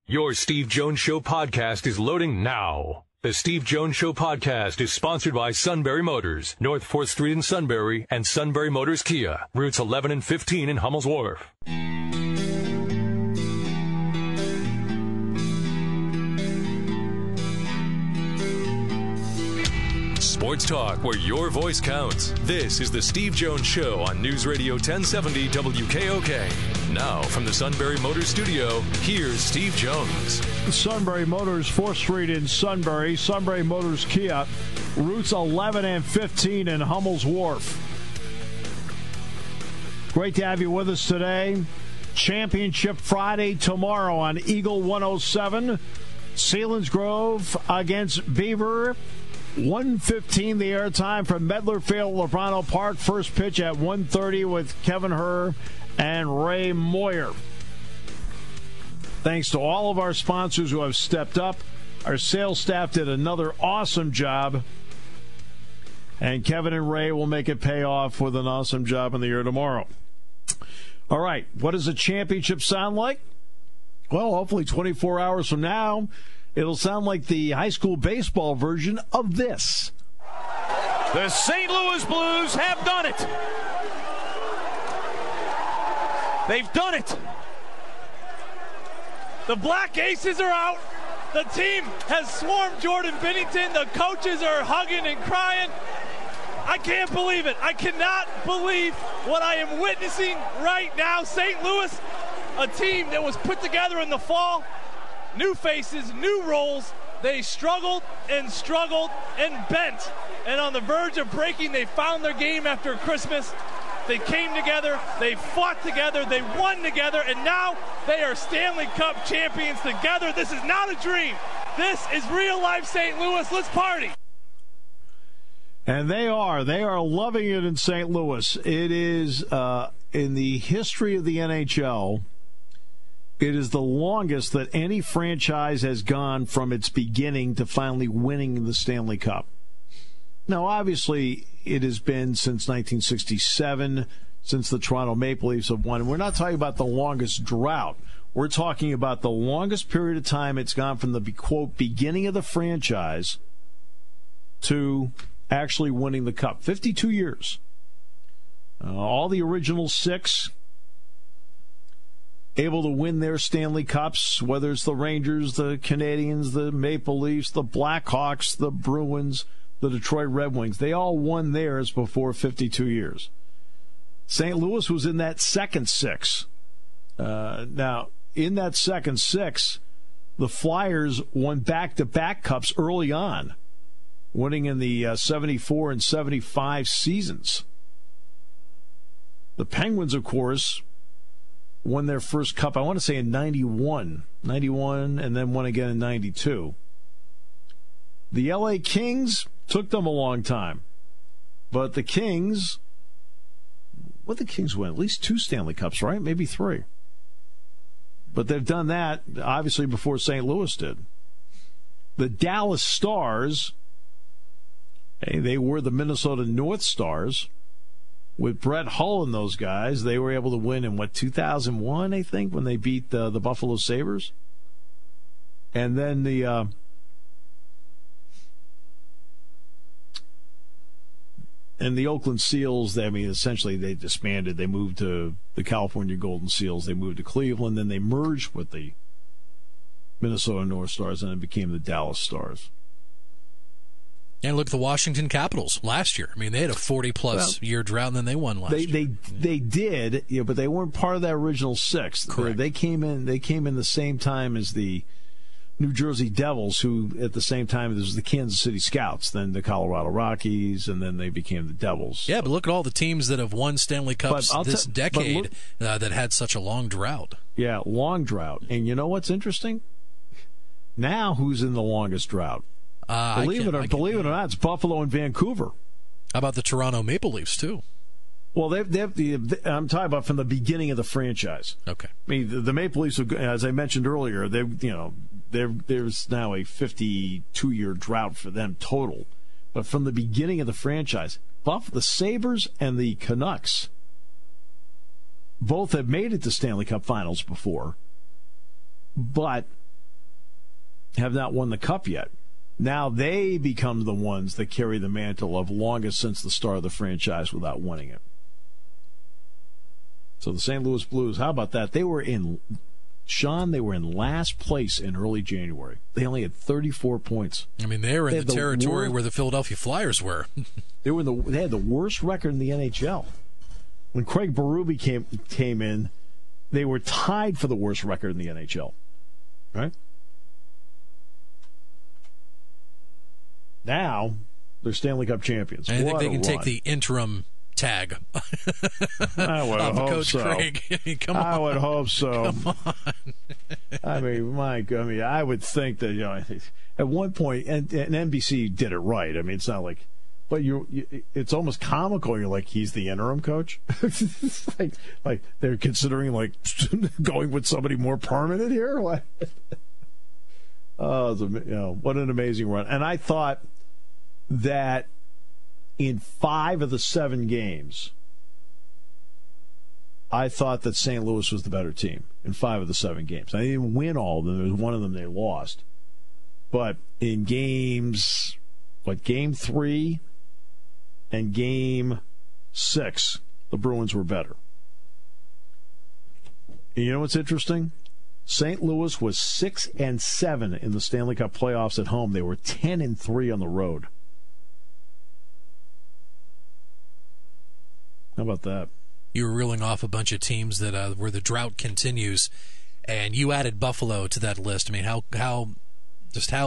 Your Steve Jones Show podcast is loading now. The Steve Jones Show podcast is sponsored by Sunbury Motors, North 4th Street in Sunbury, and Sunbury Motors Kia, routes 11 and 15 in Hummel's Wharf. Sports talk where your voice counts. This is the Steve Jones Show on News Radio 1070 WKOK. Now, from the Sunbury Motors studio, here's Steve Jones. Sunbury Motors, 4th Street in Sunbury. Sunbury Motors Kia, routes 11 and 15 in Hummel's Wharf. Great to have you with us today. Championship Friday tomorrow on Eagle 107. Selinsgrove against Beaver. 1:15 the airtime from Medler Field, Levrano Park. First pitch at 1:30 with Kevin Herr and Ray Moyer. Thanks to all of our sponsors who have stepped up. Our sales staff did another awesome job. And Kevin and Ray will make it pay off with an awesome job in the air tomorrow. All right, what does a championship sound like? Well, hopefully 24 hours from now, it'll sound like the high school baseball version of this. The St. Louis Blues have done it. They've done it. The Black Aces are out. The team has swarmed Jordan Binnington. The coaches are hugging and crying. I can't believe it. I cannot believe what I am witnessing right now. St. Louis, a team that was put together in the fall. New faces, new roles. They struggled and bent. And on the verge of breaking, they found their game after Christmas. They came together, they fought together, they won together, and now they are Stanley Cup champions together. This is not a dream. This is real life St. Louis. Let's party. And they are loving it in St. Louis. It is, in the history of the NHL, it is the longest that any franchise has gone from its beginning to finally winning the Stanley Cup. Now, obviously, it has been since 1967, since the Toronto Maple Leafs have won. We're not talking about the longest drought. We're talking about the longest period of time it's gone from the, quote, beginning of the franchise to actually winning the Cup. 52 years. All the original six able to win their Stanley Cups, whether it's the Rangers, the Canadiens, the Maple Leafs, the Blackhawks, the Bruins, the Detroit Red Wings. They all won theirs before 52 years. St. Louis was in that second six. Now, in that second six, the Flyers won back-to-back cups early on, winning in the 74 and 75 seasons. The Penguins, of course, won their first cup, I want to say in 91, and then won again in 92. The LA Kings took them a long time. But the Kings, what did the Kings win? At least 2 Stanley Cups, right? Maybe 3. But they've done that, obviously, before St. Louis did. The Dallas Stars, they were the Minnesota North Stars. With Brett Hull and those guys, they were able to win in, 2001, I think, when they beat the Buffalo Sabres? And then the Oakland Seals, essentially they disbanded. They moved to the California Golden Seals. They moved to Cleveland. Then they merged with the Minnesota North Stars, and it became the Dallas Stars. And look at the Washington Capitals last year. They had a 40-plus year drought, and then they won last year. They did, but they weren't part of that original six. Correct. They came in the same time as the New Jersey Devils, who at the same time was the Kansas City Scouts, then the Colorado Rockies, and then they became the Devils. Yeah, but look at all the teams that have won Stanley Cups this decade that had such a long drought. Yeah, long drought. And you know what's interesting? Now who's in the longest drought? Believe it or not, it's Buffalo and Vancouver. How about the Toronto Maple Leafs, too? Well, I'm talking about from the beginning of the franchise. Okay. The Maple Leafs, as I mentioned earlier, there's now a 52-year drought for them total. But from the beginning of the franchise, the Sabres and the Canucks both have made it to Stanley Cup Finals before, but have not won the Cup yet. Now they become the ones that carry the mantle of longest since the start of the franchise without winning it. So the St. Louis Blues, how about that? They were in last place in early January. They only had 34 points. I mean, they were in the territory where the Philadelphia Flyers were. They had the worst record in the NHL. When Craig Berube came in, they were tied for the worst record in the NHL. Right? Now, they're Stanley Cup champions. I think they can take the interim tag. I would hope Coach so. Craig. Come on. I would hope so. Come on. I would think that, at one point, and NBC did it right. I mean, it's not like, but it's almost comical. You're like, he's the interim coach. like they're considering going with somebody more permanent here. What an amazing run! And I thought that in 5 of the 7 games, I thought that St. Louis was the better team in 5 of the 7 games. I didn't win all of them. There was one of them they lost. But in game 3 and game 6, the Bruins were better. And you know what's interesting? St. Louis was 6-7 in the Stanley Cup playoffs at home. They were 10-3 on the road. How about that? You were reeling off a bunch of teams that where the drought continues, and you added Buffalo to that list. I mean, how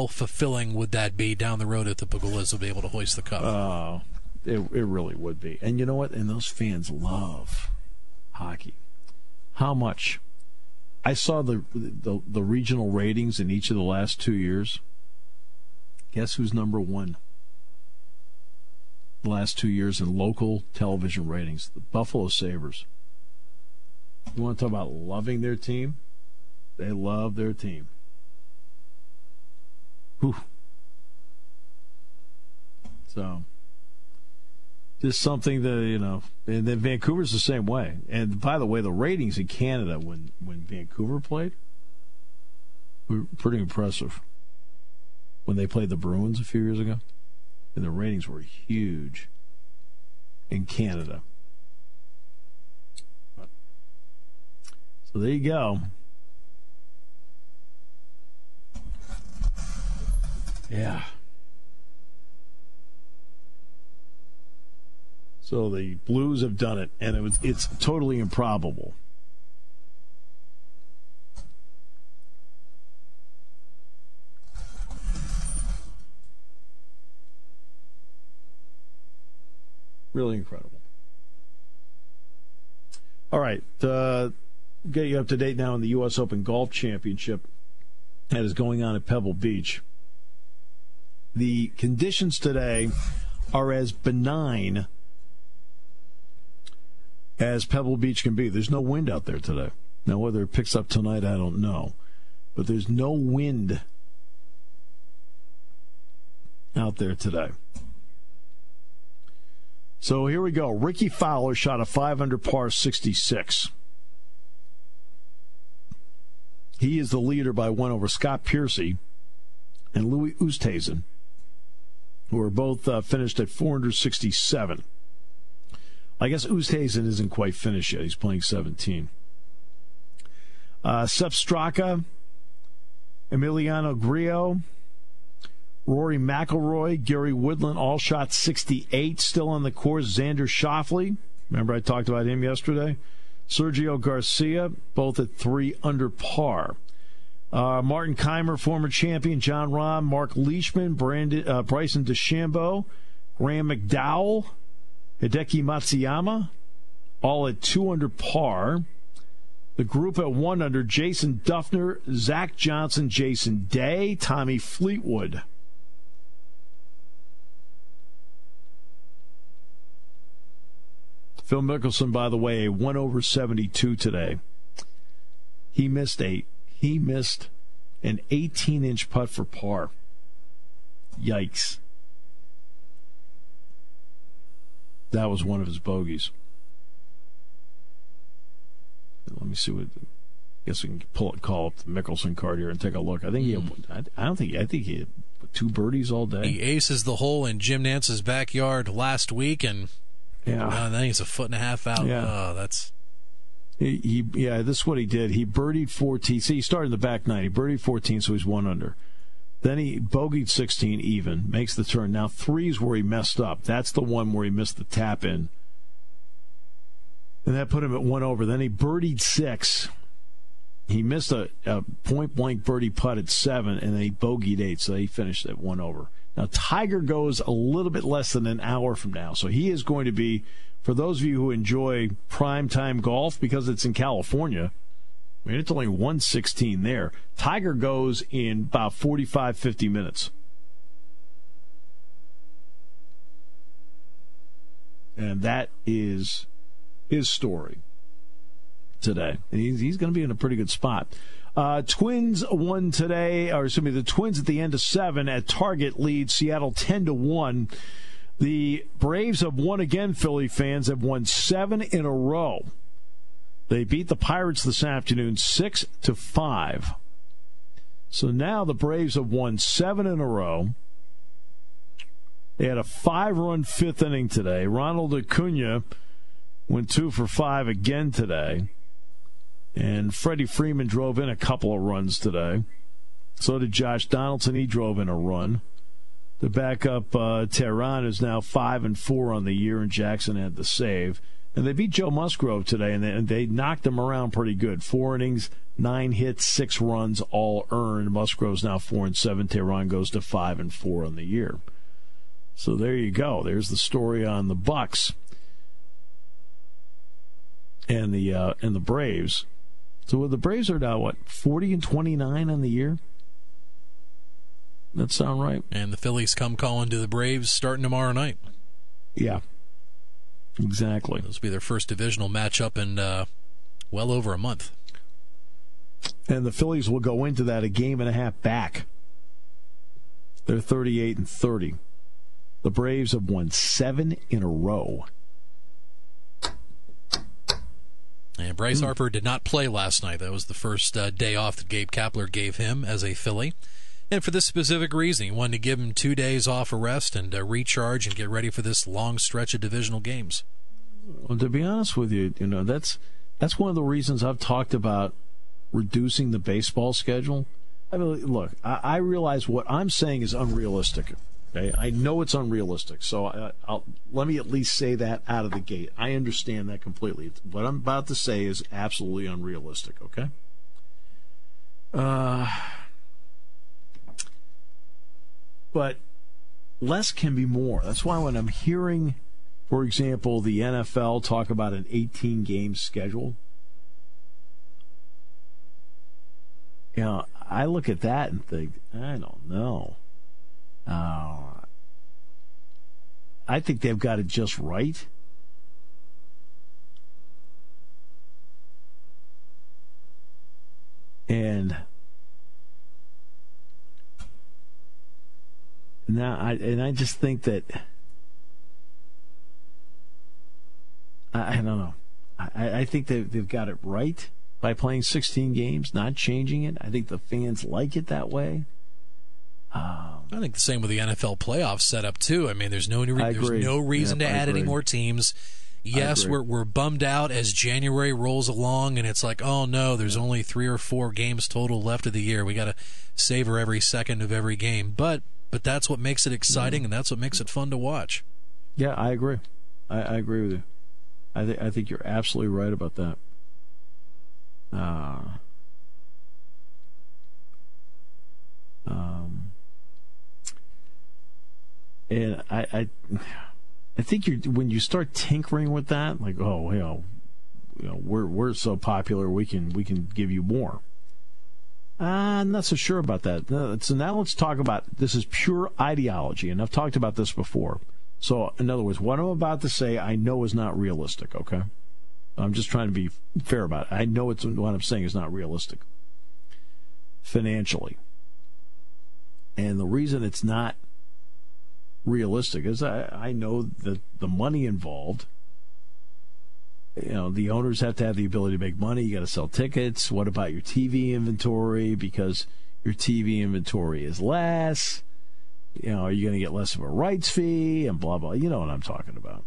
fulfilling would that be down the road if the Pagulas will be able to hoist the cup? It really would be. And you know what? And those fans love hockey. How much? I saw the regional ratings in each of the last 2 years. Guess who's number 1? The last 2 years in local television ratings, the Buffalo Sabres. You want to talk about loving their team? They love their team. Whew. So, just something that, and then Vancouver's the same way. And by the way, the ratings in Canada when Vancouver played were pretty impressive. When they played the Bruins a few years ago. And the ratings were huge in Canada. So there you go. Yeah. So the Blues have done it, and it's totally improbable. Really incredible. All right. Get you up to date now in the U.S. Open Golf Championship that is going on at Pebble Beach. The conditions today are as benign as Pebble Beach can be. There's no wind out there today. Now, whether it picks up tonight, I don't know. But there's no wind out there today. So here we go. Ricky Fowler shot a 5-under par 66. He is the leader by 1 over Scott Piercy and Louis Oosthuizen, who are both finished at 467. I guess Oosthuizen isn't quite finished yet. He's playing 17. Sepp Straka, Emiliano Grillo, Rory McIlroy, Gary Woodland all shot 68. Still on the course, Xander Schauffele. Remember I talked about him yesterday? Sergio Garcia, both at 3 under par. Martin Keimer, former champion, John Rahm, Mark Leishman, Bryson DeChambeau, Graham McDowell, Hideki Matsuyama, all at 2 under par. The group at 1 under, Jason Duffner, Zach Johnson, Jason Day, Tommy Fleetwood. Phil Mickelson, by the way, 1 over 72 today. He missed an 18-inch putt for par. Yikes. That was one of his bogeys. Let me see what guess we can call up the Mickelson card here and take a look. I think I think he had 2 birdies all day. He aces the hole in Jim Nance's backyard last week, and then he's a 1.5 foot out. Yeah. Oh, that's. This is what he did. He birdied 14. See, he started in the back 9. He birdied 14, so he's 1 under. Then he bogeyed 16 even, makes the turn. Now 3's where he messed up. That's the one where he missed the tap in. And that put him at 1 over. Then he birdied 6. He missed a point-blank birdie putt at 7, and then he bogeyed 8, so he finished at 1 over. Now, Tiger goes a little bit less than an hour from now, so he is going to be, for those of you who enjoy primetime golf, because it's in California, I mean, it's only 1:16 there. Tiger goes in about 45, 50 minutes. And that is his story today. He's going to be in a pretty good spot. Twins won today, the Twins at the end of 7 at Target lead Seattle 10-1. The Braves have won again, Philly fans, have won 7 in a row. They beat the Pirates this afternoon 6-5. So now the Braves have won 7 in a row. They had a 5-run 5th inning today. Ronald Acuna went 2 for 5 again today. And Freddie Freeman drove in a couple of runs today. So did Josh Donaldson. He drove in a run. The backup Tehran is now 5-4 on the year, and Jackson had the save. And they beat Joe Musgrove today, and they knocked him around pretty good. 4 innings, 9 hits, 6 runs, all earned. Musgrove's now 4-7. Tehran goes to 5-4 on the year. So there you go. There's the story on the Bucks and the Braves. So the Braves are now, 40-29 on the year? That sound right? And the Phillies come calling to the Braves starting tomorrow night. Yeah, exactly. This will be their first divisional matchup in well over a month. And the Phillies will go into that a game and a half back. They're 38-30. The Braves have won 7 in a row. And Bryce Harper did not play last night. That was the first day off that Gabe Kapler gave him as a Philly. And for this specific reason, he wanted to give him 2 days off of rest and recharge and get ready for this long stretch of divisional games. Well, to be honest with you, that's one of the reasons I've talked about reducing the baseball schedule. I mean, look, I realize what I'm saying is unrealistic. Okay? I know it's unrealistic, so let me at least say that out of the gate. I understand that completely. What I'm about to say is absolutely unrealistic, okay? But less can be more. That's why when I'm hearing, for example, the NFL talk about an 18-game schedule, I look at that and think, I don't know. I think they've got it just right. And now, I just think that I don't know. I think they've got it right by playing 16 games, not changing it. I think the fans like it that way. I think the same with the NFL playoff setup too. I mean, there's no reason to add any more teams. Yes, we're bummed out as January rolls along, and it's like, oh no, there's only 3 or 4 games total left of the year. We got to savor every second of every game. But that's what makes it exciting, and that's what makes it fun to watch. Yeah, I agree. I agree with you. I think you're absolutely right about that. And I think when you start tinkering with that, like, we're so popular, we can give you more. I'm not so sure about that. So now let's talk about, this is pure ideology, and I've talked about this before. So, in other words, what I'm about to say I know is not realistic, okay? I'm just trying to be fair about it. I know what I'm saying is not realistic financially. And the reason it's not realistic is I know that the money involved The owners have to have the ability to make money. You got to sell tickets. What about your TV inventory? Because your TV inventory is less. Are you going to get less of a rights fee and blah, blah. You know what I'm talking about.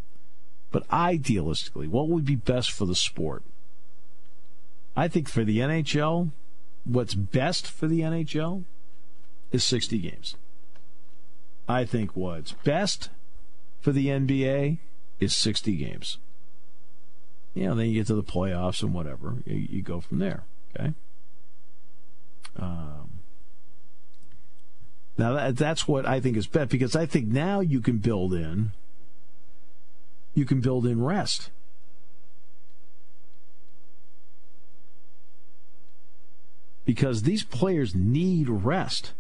But idealistically, what would be best for the sport? I think for the NHL, what's best for the NHL is 60 games. I think what's best for the NBA is 60 games. Then you get to the playoffs and whatever. You go from there, okay? Now, that's what I think is best, because I think now you can build in rest. Because these players need rest.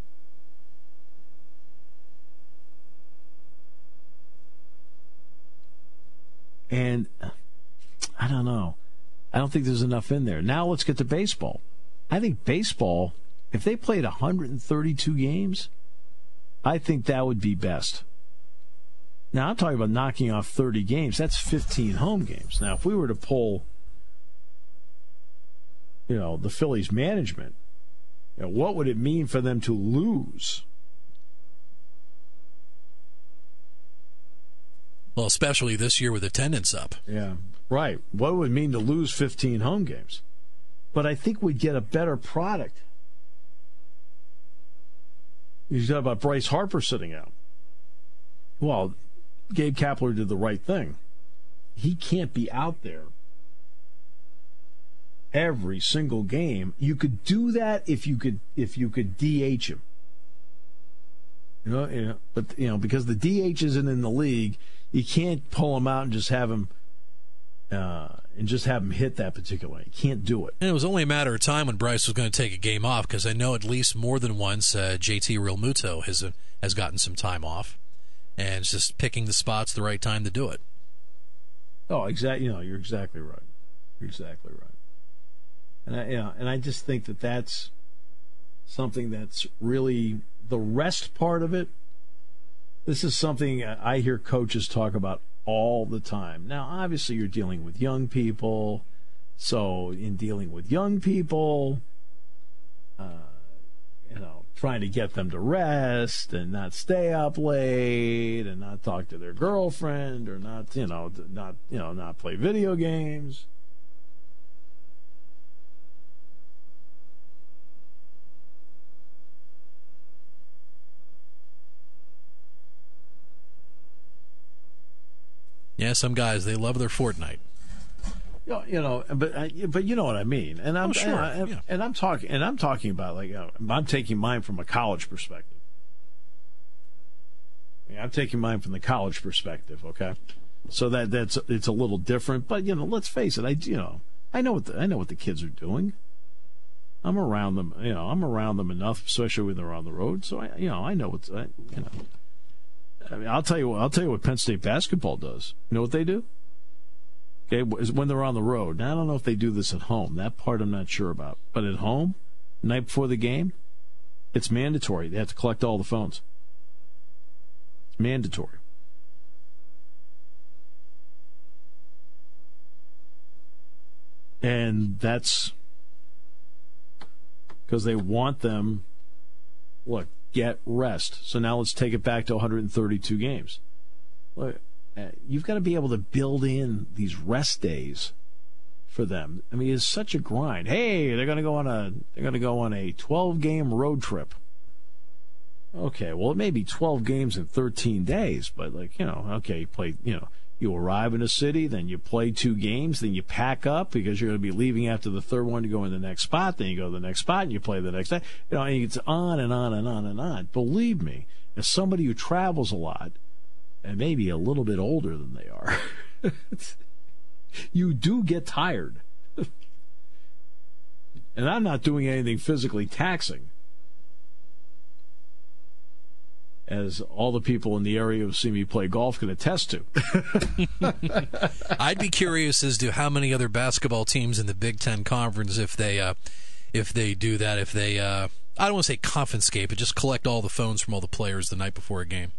And I don't know. I don't think there's enough in there. Now let's get to baseball. I think baseball, if they played 132 games, I think that would be best. Now, I'm talking about knocking off 30 games. That's 15 home games. Now, if we were to pull, the Phillies management, what would it mean for them to lose? Well, especially this year with attendance up. Yeah, right. What would it mean to lose 15 home games? But I think we'd get a better product. You talk about Bryce Harper sitting out. Well, Gabe Kapler did the right thing. He can't be out there every single game. You could do that if you could DH him. But because the DH isn't in the league, you can't pull him out and just have him hit that particular. You can't do it. And it was only a matter of time when Bryce was going to take a game off, because I know at least more than once JT Realmuto has gotten some time off, and it's just picking the spots the right time to do it. Oh, exactly. You're exactly right. You're exactly right. And I just think that that's something that's really the rest part of it. This is something I hear coaches talk about all the time. Now, obviously, you're dealing with young people. So in dealing with young people, trying to get them to rest and not stay up late and not talk to their girlfriend or not play video games. Yeah, some guys, they love their Fortnite. But you know what I mean. And I'm sure. And I'm talking about I'm taking mine from a college perspective. I'm taking mine from the college perspective, okay? So it's a little different, but let's face it, I know what the kids are doing. I'm around them, I'm around them enough, especially when they're on the road. So I know what's I mean, I'll tell you what Penn State basketball does. You know what they do? Okay, when they're on the road. Now, I don't know if they do this at home. That part I'm not sure about. But at home, night before the game, it's mandatory. They have to collect all the phones. It's mandatory. And that's because they want them, get rest. So now let's take it back to 132 games. Look, you've got to be able to build in these rest days for them. I mean, it's such a grind. Hey, they're going to go on a 12-game road trip. Okay, well, it may be 12 games in 13 days, but okay, you play, you arrive in a city, then you play 2 games, then you pack up because you're going to be leaving after the third one to go in the next spot, then you go to the next spot and you play the next day. And it's on and on and on and on. Believe me, as somebody who travels a lot, and maybe a little bit older than they are, you do get tired. And I'm not doing anything physically taxing, as all the people in the area who see me play golf can attest to. I'd be curious as to how many other basketball teams in the Big Ten Conference, if they do that, if they, I don't want to say confiscate, but just collect all the phones from all the players the night before a game.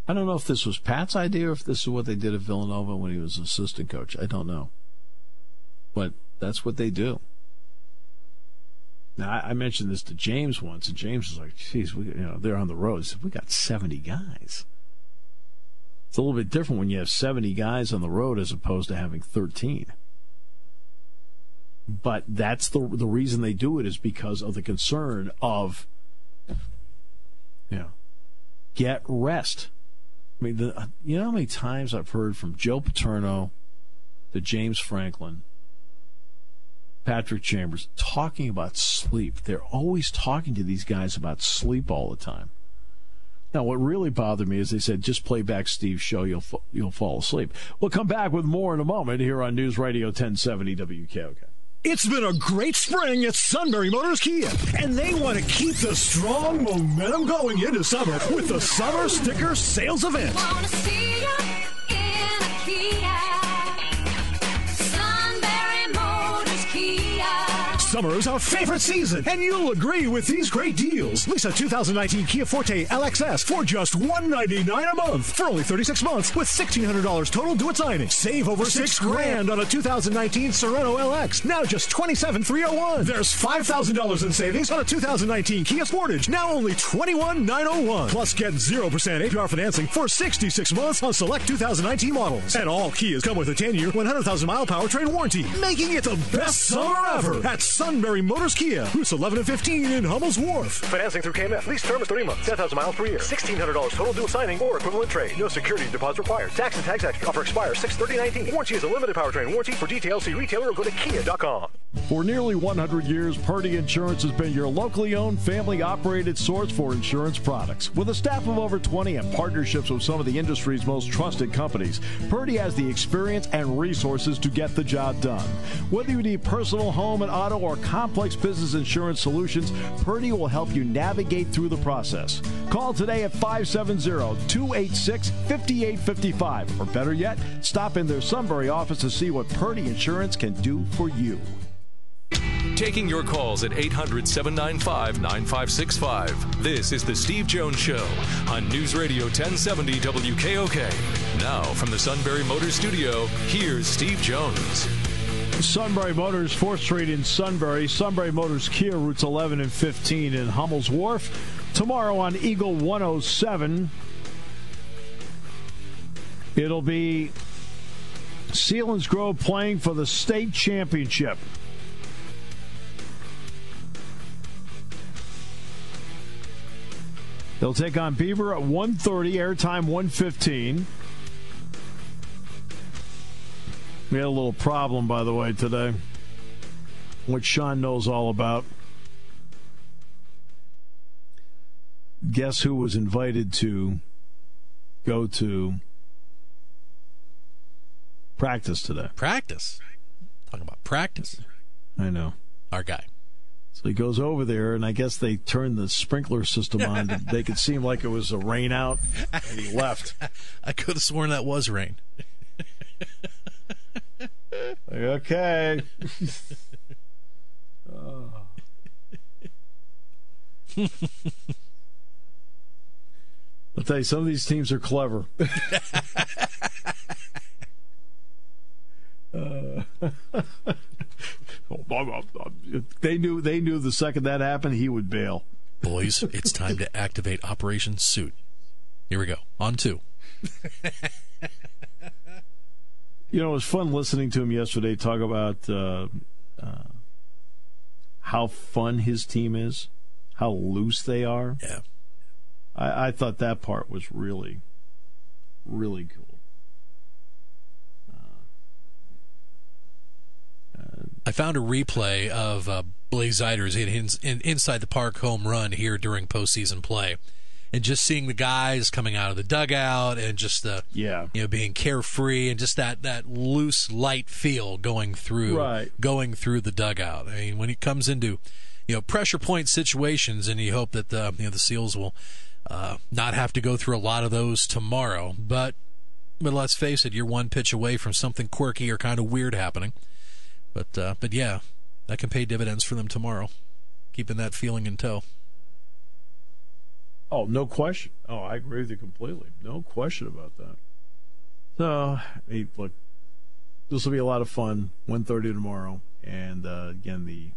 I don't know if this was Pat's idea or if this is what they did at Villanova when he was assistant coach. I don't know. But that's what they do. Now, I mentioned this to James once, and James was like, geez, they're on the road. He said, we got 70 guys. It's a little bit different when you have 70 guys on the road as opposed to having 13. But that's the reason they do it is because of the concern of, get rest. I mean, you know how many times I've heard from Joe Paterno to James Franklin, Patrick Chambers, talking about sleep. They're always talking to these guys about sleep all the time. Now, what really bothered me is they said, just play back Steve's show, you'll fall asleep. We'll come back with more in a moment here on News Radio 1070 WKOK. It's been a great spring at Sunbury Motors Kia, and they want to keep the strong momentum going into summer with the Summer Sticker Sales Event. Want to see you in a Kia. Sunbury Motors Kia. Summer is our favorite season, and you'll agree with these great deals. Lease a 2019 Kia Forte LXS for just $199 a month for only 36 months with $1,600 total due at signing. Save over $6,000 on a 2019 Sorento LX, now just $27,301. There's $5,000 in savings on a 2019 Kia Sportage, now only $21,901. Plus, get 0% APR financing for 66 months on select 2019 models. And all Kias come with a 10-year, 100,000-mile powertrain warranty, making it the best summer ever at Sunbury Motors Kia, routes 11 and 15 in Hummel's Wharf. Financing through KMF. Lease term is 30 months, 10,000 miles per year. $1,600 total due signing or equivalent trade. No security deposit required. Tax and tax extra. Offer expires 6/30/19. Warranty is a limited powertrain warranty. For details, see retailer or go to kia.com. For nearly 100 years, Purdy Insurance has been your locally owned, family-operated source for insurance products. With a staff of over 20 and partnerships with some of the industry's most trusted companies, Purdy has the experience and resources to get the job done. Whether you need personal, home, and auto, or complex business insurance solutions, Purdy will help you navigate through the process. Call today at 570-286-5855. Or better yet, stop in their Sunbury office to see what Purdy Insurance can do for you. Taking your calls at 800-795-9565. This is the Steve Jones Show on News Radio 1070 WKOK. Now from the Sunbury Motors Studio, here's Steve Jones. Sunbury Motors, 4th Street in Sunbury. Sunbury Motors Kia, routes 11 and 15 in Hummel's Wharf. Tomorrow on Eagle 107, it'll be Selinsgrove playing for the state championship. They'll take on Beaver at 1:30, airtime 1:15. We had a little problem, by the way, today, which Sean knows all about. Guess who was invited to go to practice today? Practice? Talking about practice. I know. Our guy. So he goes over there, and I guess they turned the sprinkler system on to make it seem like it was a rain out, and he left. I could have sworn that was rain. Okay. I'll tell you, some of these teams are clever. They knew the second that happened, he would bail. Boys, it's time to activate Operation Suit. Here we go. On 2. You know, it was fun listening to him yesterday talk about how fun his team is, how loose they are. Yeah. I thought that part was really, really cool. I found a replay of Blaze Zeiders hit inside the park home run here during postseason play. And just seeing the guys coming out of the dugout and just being carefree and just that loose, light feel going through the dugout. I mean, when it comes into pressure point situations, and you hope that the Seals will not have to go through a lot of those tomorrow. But let's face it, you're one pitch away from something quirky or kind of weird happening. But yeah, that can pay dividends for them tomorrow, keeping that feeling in tow. Oh, no question. Oh, I agree with you completely. No question about that. So, hey, look, this will be a lot of fun. 1:30 tomorrow, and again, the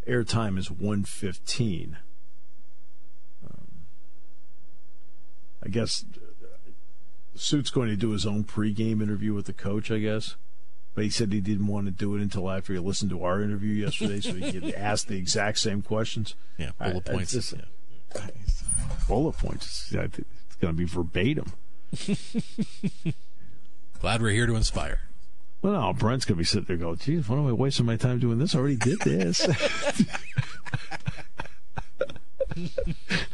airtime is 1:15. I guess Suit's going to do his own pregame interview with the coach, I guess. But he said he didn't want to do it until after he listened to our interview yesterday, so he could ask the exact same questions. Yeah, bullet points. Bullet points. It's going to be verbatim. Glad we're here to inspire. Well, no, Brent's going to be sitting there going, geez, why am I wasting my time doing this? I already did this.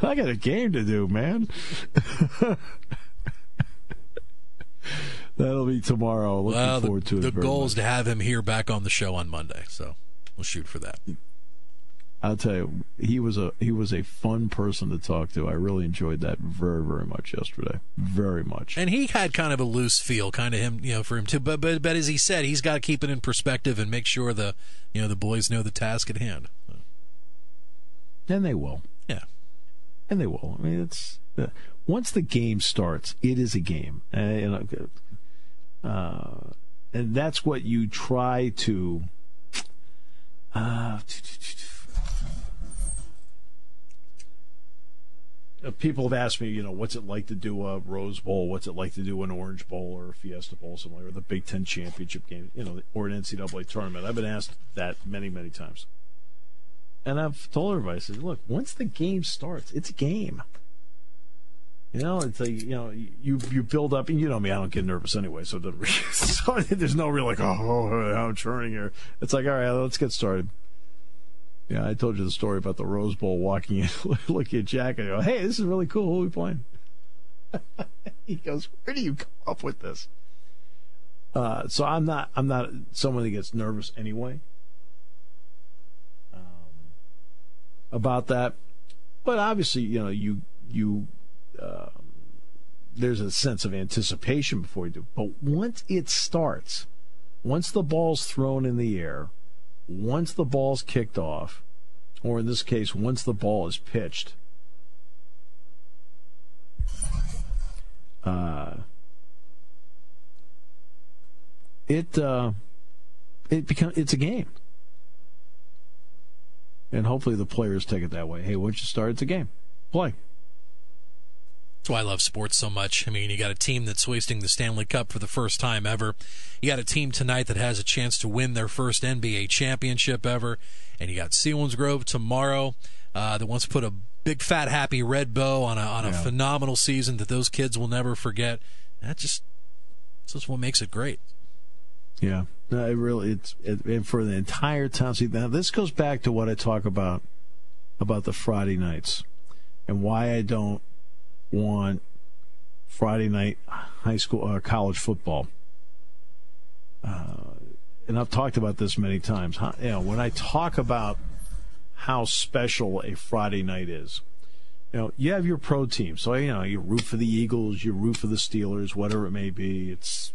I got a game to do, man. That'll be tomorrow. Looking forward to it. The goal is to have him here back on the show on Monday, so we'll shoot for that. I'll tell you, he was a fun person to talk to. I really enjoyed that very, very much yesterday. Very much. And he had kind of a loose feel, kind of him, for him too. But as he said, he's got to keep it in perspective and make sure the boys know the task at hand. And they will. Yeah. And they will. I mean, it's once the game starts, it is a game, and that's what you try to. People have asked me, what's it like to do a Rose Bowl? What's it like to do an Orange Bowl or a Fiesta Bowl, something like, or the Big Ten championship game, or an NCAA tournament? I've been asked that many, many times. And I've told everybody, I said, look, once the game starts, it's a game. It's like, you build up, and you know me, I don't get nervous anyway, so there's no real like, I'm churning here. It's like, all right, let's get started. Yeah, I told you the story about the Rose Bowl, walking in, looking at Jack, and I go, hey, this is really cool. Who are we playing? He goes, where do you come up with this? So I'm not someone that gets nervous anyway about that. But obviously, there's a sense of anticipation before you do. But once it starts, once the ball's thrown in the air, once the ball's kicked off, or in this case, once the ball is pitched, it's a game. And hopefully the players take it that way. Hey, once you start, it's a game. Play. That's why I love sports so much. I mean, you got a team that's hoisting the Stanley Cup for the first time ever. You got a team tonight that has a chance to win their first NBA championship ever. And you got Selinsgrove tomorrow that wants to put a big, fat, happy red bow on a phenomenal season that those kids will never forget. That's just what makes it great. Yeah, no, it's for the entire town. See, now this goes back to what I talk about the Friday nights and why I don't want Friday night high school or college football. And I've talked about this many times. When I talk about how special a Friday night is, you have your pro team. So you root for the Eagles, you root for the Steelers, whatever it may be. It's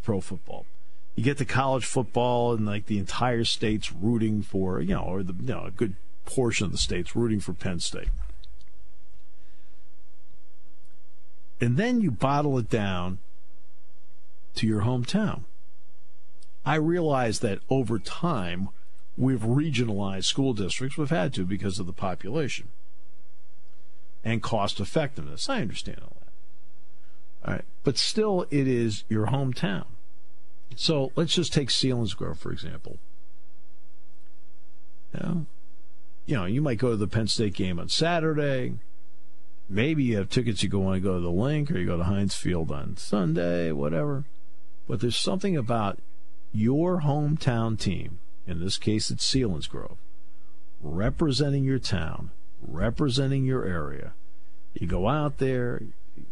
pro football. You get to college football, and like the entire state's rooting for or a good portion of the state's rooting for Penn State. And then you bottle it down to your hometown. I realize that over time, we've regionalized school districts. We've had to because of the population and cost effectiveness. I understand all that. All right. But still, it is your hometown. So let's just take Selinsgrove, for example. You might go to the Penn State game on Saturday. Maybe you have tickets, you want to go to the Link, or you go to Heinz Field on Sunday, whatever. But there's something about your hometown team, in this case it's Selinsgrove, representing your town, representing your area. You go out there,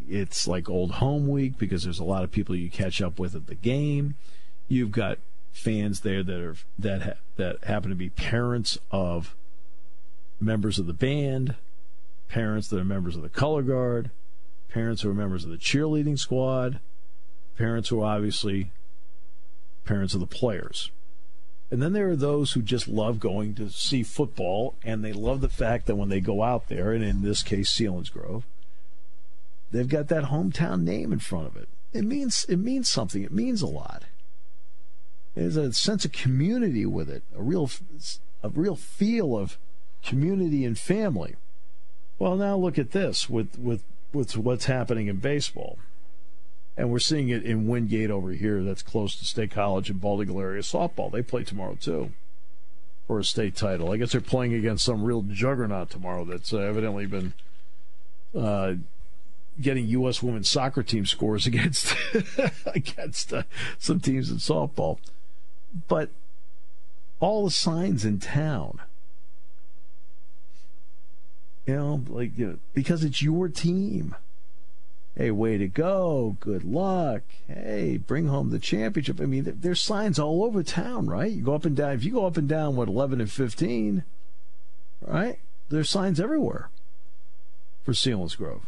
it's like old home week because there's a lot of people you catch up with at the game. You've got fans there that happen to be parents of members of the band, parents that are members of the color guard, parents who are members of the cheerleading squad, parents who are obviously parents of the players. And then there are those who just love going to see football, and they love the fact that when they go out there, and in this case, Selinsgrove, they've got that hometown name in front of it. It means something. It means a lot. There's a sense of community with it, a real feel of community and family. Well, now look at this with what's happening in baseball. And we're seeing it in Wingate over here that's close to State College in Baldigal area softball. They play tomorrow, too, for a state title. I guess they're playing against some real juggernaut tomorrow that's evidently been getting U.S. women's soccer team scores against some teams in softball. But all the signs in town, because it's your team. Hey, way to go. Good luck. Hey, bring home the championship. I mean, there's signs all over town, right? You go up and down. If you go up and down, 11 and 15, right? There's signs everywhere for Selinsgrove.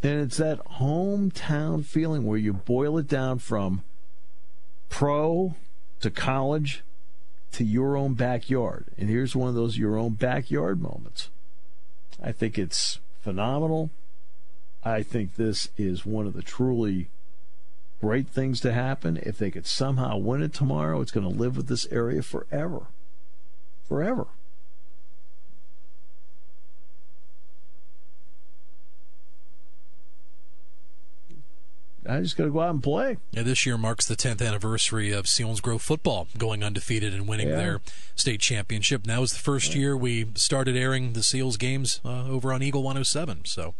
And it's that hometown feeling where you boil it down from pro to college to your own backyard. And here's one of those your own backyard moments. I think it's phenomenal. I think this is one of the truly great things to happen. If they could somehow win it tomorrow, it's going to live with this area forever. Forever. I just got to go out and play. Yeah, this year marks the 10th anniversary of Selinsgrove football going undefeated and winning their state championship. And that was the first year we started airing the Seals games over on Eagle 107. So,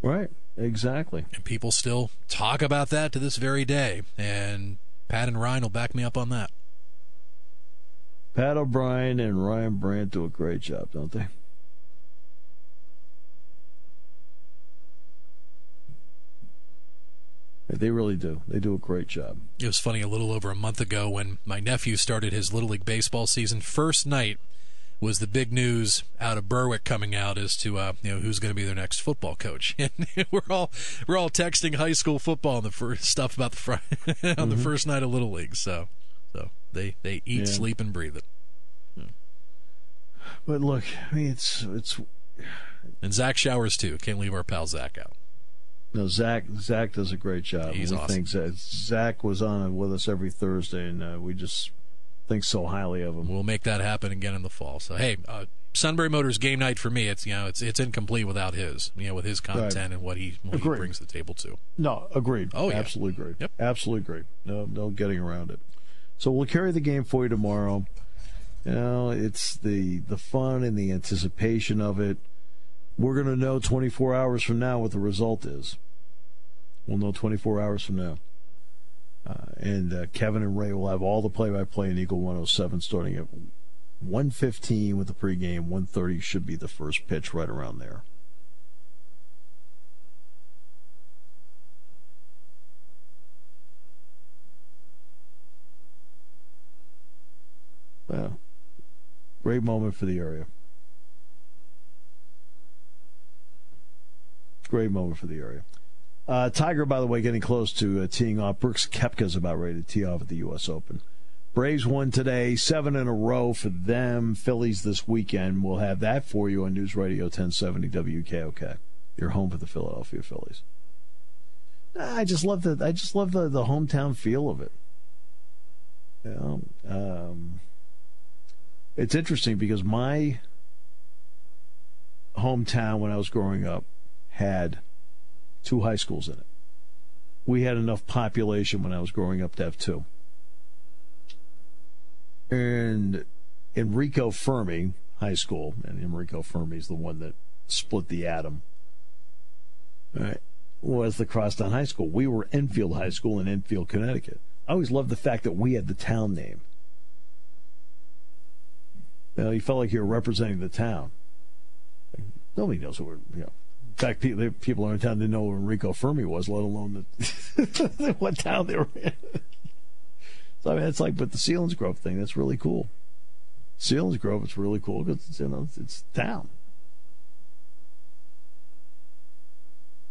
right, exactly. And people still talk about that to this very day. And Pat and Ryan will back me up on that. Pat O'Brien and Ryan Brandt do a great job, don't they? They really do. They do a great job. It was funny, a little over a month ago when my nephew started his Little League baseball season. First night was the big news out of Berwick coming out as to who's going to be their next football coach. And we're all texting high school football and the first stuff about the on the first night of Little League. So they eat, sleep, and breathe it. Yeah. But look, I mean, it's and Zach Showers too. Can't leave our pal Zach out. No, Zach does a great job. He's awesome. Zach was on with us every Thursday, and we just think so highly of him. We'll make that happen again in the fall. So hey, Sunbury Motors game night for me. It's it's incomplete without his with his content and what he brings to the table too. No, agreed. Oh yeah, absolutely agreed. Yep, absolutely agreed. No getting around it. So we'll carry the game for you tomorrow. It's the fun and the anticipation of it. We're going to know 24 hours from now what the result is. We'll know 24 hours from now. And Kevin and Ray will have all the play-by-play in Eagle 107 starting at 1:15 with the pregame. 1:30 should be the first pitch, right around there. Well, great moment for the area. Great moment for the area. Tiger, by the way, getting close to teeing off. Brooks Koepka's about ready to tee off at the U.S. Open. Braves won today, 7 in a row for them. Phillies this weekend. We'll have that for you on News Radio 1070 WKOK. Your home for the Philadelphia Phillies. I just love the hometown feel of it. It's interesting because my hometown when I was growing up had 2 high schools in it. We had enough population when I was growing up to have 2. And Enrico Fermi High School, and Enrico Fermi is the one that split the atom, right, was the Crosstown High School. We were Enfield High School in Enfield, Connecticut. I always loved the fact that we had the town name. You felt like you were representing the town. Nobody knows who we're, In fact, people in town didn't know who Enrico Fermi was, let alone what town they were in. So, I mean, it's like, but the Selinsgrove thing, that's really cool. Selinsgrove, it's really cool because it's town.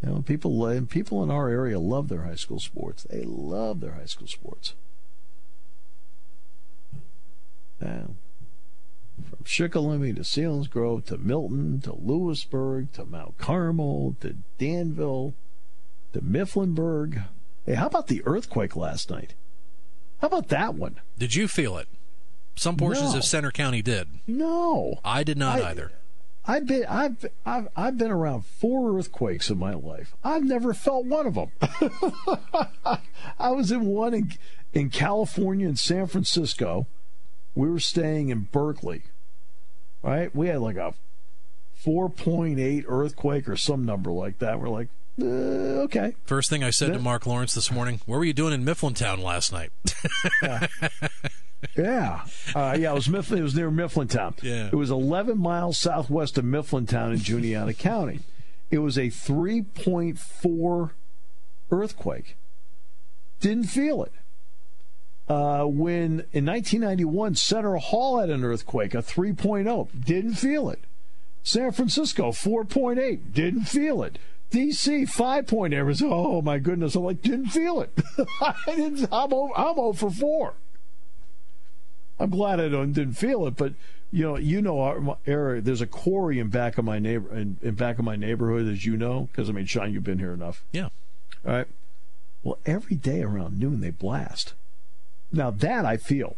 You know, people in our area love their high school sports. They love their high school sports. Now, from Shikellamy to Selinsgrove to Milton to Lewisburg to Mount Carmel to Danville to Mifflinburg. Hey, how about the earthquake last night? How about that one? Did you feel it? Some portions of Center County did. No, I did not either. I've been around 4 earthquakes in my life. I've never felt one of them. I was in one in California, in San Francisco. We were staying in Berkeley, right? We had like a 4.8 earthquake or some number like that. We're like, okay. First thing I said to Mark Lawrence this morning, what were you doing in Mifflintown last night? Yeah. It was near Mifflintown. Yeah. It was 11 miles southwest of Mifflintown in Juniata County. It was a 3.4 earthquake. Didn't feel it. When in 1991, Center Hall had an earthquake, a 3.0. Didn't feel it. San Francisco, 4.8. Didn't feel it. D.C., 5.8. Oh, my goodness. I'm like, didn't feel it. I'm 0 for 4. I'm glad I didn't feel it, but our area. There's a quarry in back of my neighborhood, as you know, because Sean, you've been here enough. Yeah. All right. Well, every day around noon they blast. Now that I feel,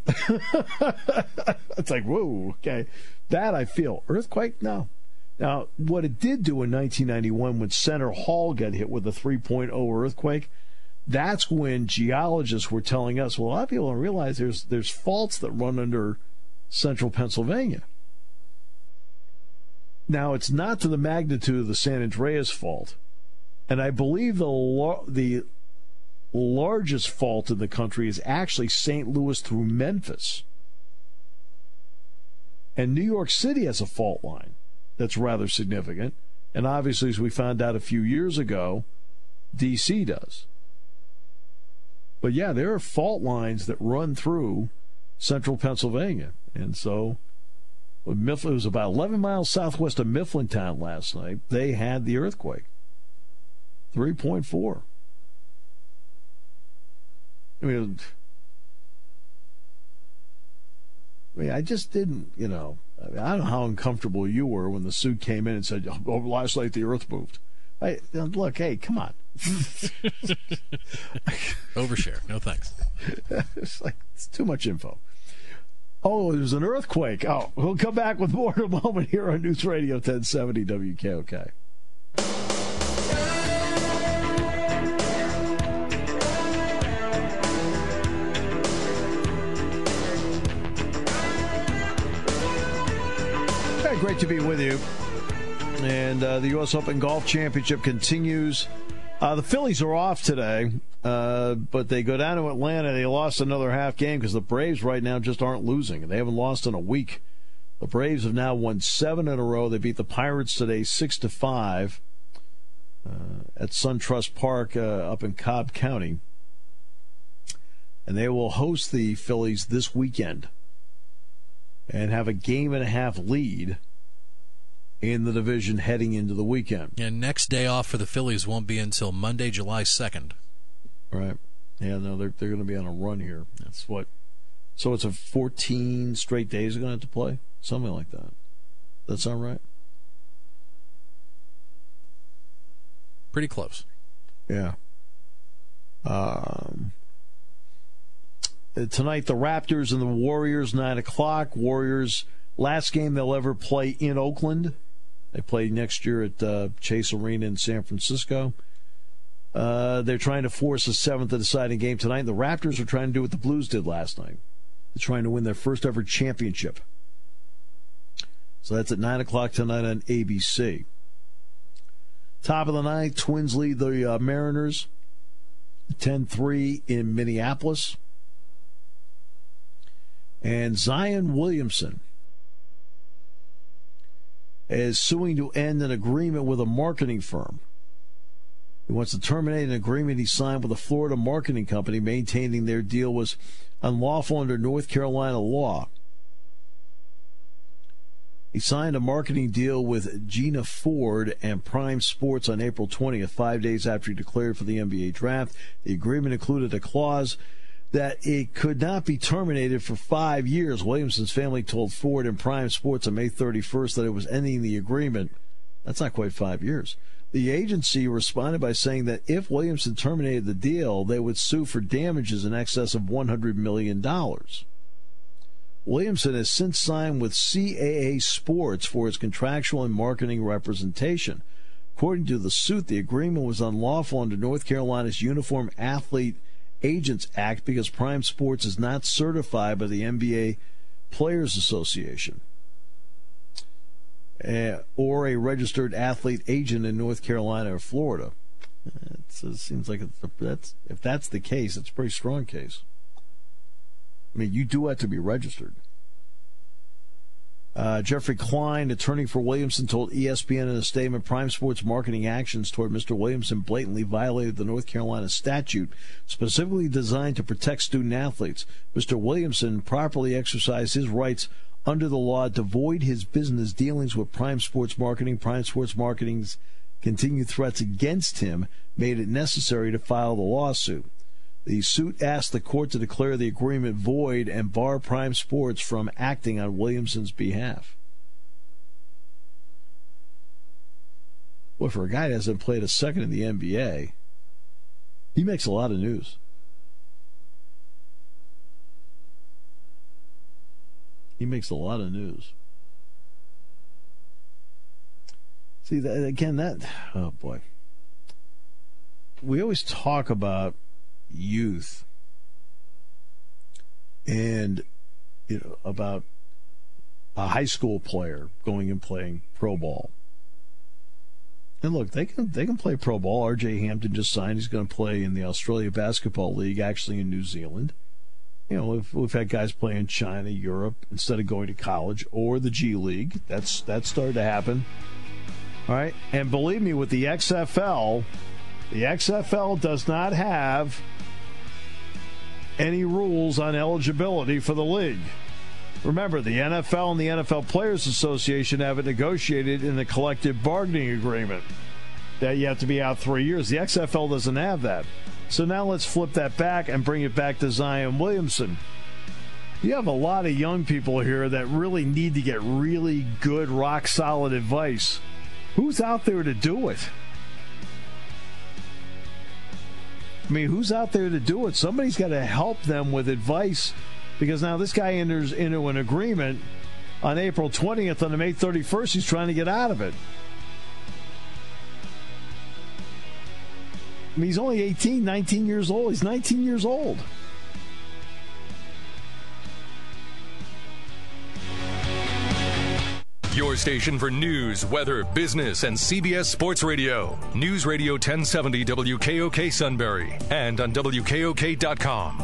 it's like whoa, okay. That I feel. Earthquake, no. Now what it did do in 1991 when Center Hall got hit with a 3.0 earthquake. That's when geologists were telling us, well, a lot of people don't realize there's faults that run under central Pennsylvania. Now, it's not to the magnitude of the San Andreas fault, and I believe the largest fault in the country is actually St. Louis through Memphis. And New York City has a fault line that's rather significant, and obviously, as we found out a few years ago, D.C. does. But yeah, there are fault lines that run through central Pennsylvania. And so it was about 11 miles southwest of Mifflintown last night. They had the earthquake. 3.4. I just didn't, I don't know how uncomfortable you were when the suit came in and said, oh, last night the earth moved. Look, hey, come on. Overshare. No thanks. It's too much info. Oh, there's an earthquake. Oh, we'll come back with more in a moment here on News Radio 1070 WKOK. Okay, great to be with you. And the U.S. Open Golf Championship continues. The Phillies are off today, but they go down to Atlanta. They lost another half game because the Braves right now just aren't losing. They haven't lost in a week. The Braves have now won 7 in a row. They beat the Pirates today 6-5 at SunTrust Park up in Cobb County. And they will host the Phillies this weekend and have a 1.5 lead in the division heading into the weekend. And next day off for the Phillies won't be until Monday, July 2nd. Right. Yeah, no, they're going to be on a run here. That's what. So it's a 14 straight days they're going to have to play? Something like that. That sound right? Pretty close. Yeah. Tonight, the Raptors and the Warriors, 9 o'clock. Warriors, last game they'll ever play in Oakland. They play next year at Chase Arena in San Francisco. They're trying to force a 7th deciding game tonight. The Raptors are trying to do what the Blues did last night. They're trying to win their first ever championship. So that's at 9 o'clock tonight on ABC. Top of the ninth, Twins lead the Mariners 10-3 in Minneapolis. And Zion Williamson is suing to end an agreement with a marketing firm. He wants to terminate an agreement he signed with a Florida marketing company, maintaining their deal was unlawful under North Carolina law. He signed a marketing deal with Gina Ford and Prime Sports on April 20th, 5 days after he declared for the NBA draft. The agreement included a clause that it could not be terminated for 5 years. Williamson's family told Ford and Prime Sports on May 31st that it was ending the agreement. That's not quite 5 years. The agency responded by saying that if Williamson terminated the deal, they would sue for damages in excess of $100 million. Williamson has since signed with CAA Sports for his contractual and marketing representation. According to the suit, the agreement was unlawful under North Carolina's Uniform Athlete Agents Act because Prime Sports is not certified by the NBA Players Association or a registered athlete agent in North Carolina or Florida. It seems like if that's the case, it's a pretty strong case. I mean, you do have to be registered. Jeffrey Klein, attorney for Williamson, told ESPN in a statement, Prime Sports' marketing actions toward Mr. Williamson blatantly violated the North Carolina statute specifically designed to protect student athletes. Mr. Williamson properly exercised his rights under the law to void his business dealings with Prime Sports Marketing. Prime Sports Marketing's continued threats against him made it necessary to file the lawsuit. The suit asked the court to declare the agreement void and bar Prime Sports from acting on Williamson's behalf. Well, for a guy that hasn't played a second in the NBA, he makes a lot of news. He makes a lot of news. See, oh boy. We always talk about youth and about a high school player going and playing pro ball. And look, they can play pro ball. R.J. Hampton just signed. He's going to play in the Australia Basketball League, actually in New Zealand. We've had guys play in China, Europe, instead of going to college, or the G League. That's started to happen. All right, and believe me, with the XFL does not have any rules on eligibility for the league. Remember, the NFL and the NFL Players Association have it negotiated in the collective bargaining agreement that you have to be out 3 years. The XFL doesn't have that. So now let's flip that back and bring it back to Zion Williamson. You have a lot of young people here that really need to get really good, rock-solid advice. Who's out there to do it? I mean, who's out there to do it? Somebody's got to help them with advice, because now this guy enters into an agreement on April 20th. On May 31st, he's trying to get out of it. I mean, he's only 18, 19 years old. He's 19 years old. Your station for news, weather, business, and CBS Sports Radio. News Radio 1070 WKOK Sunbury and on WKOK.com.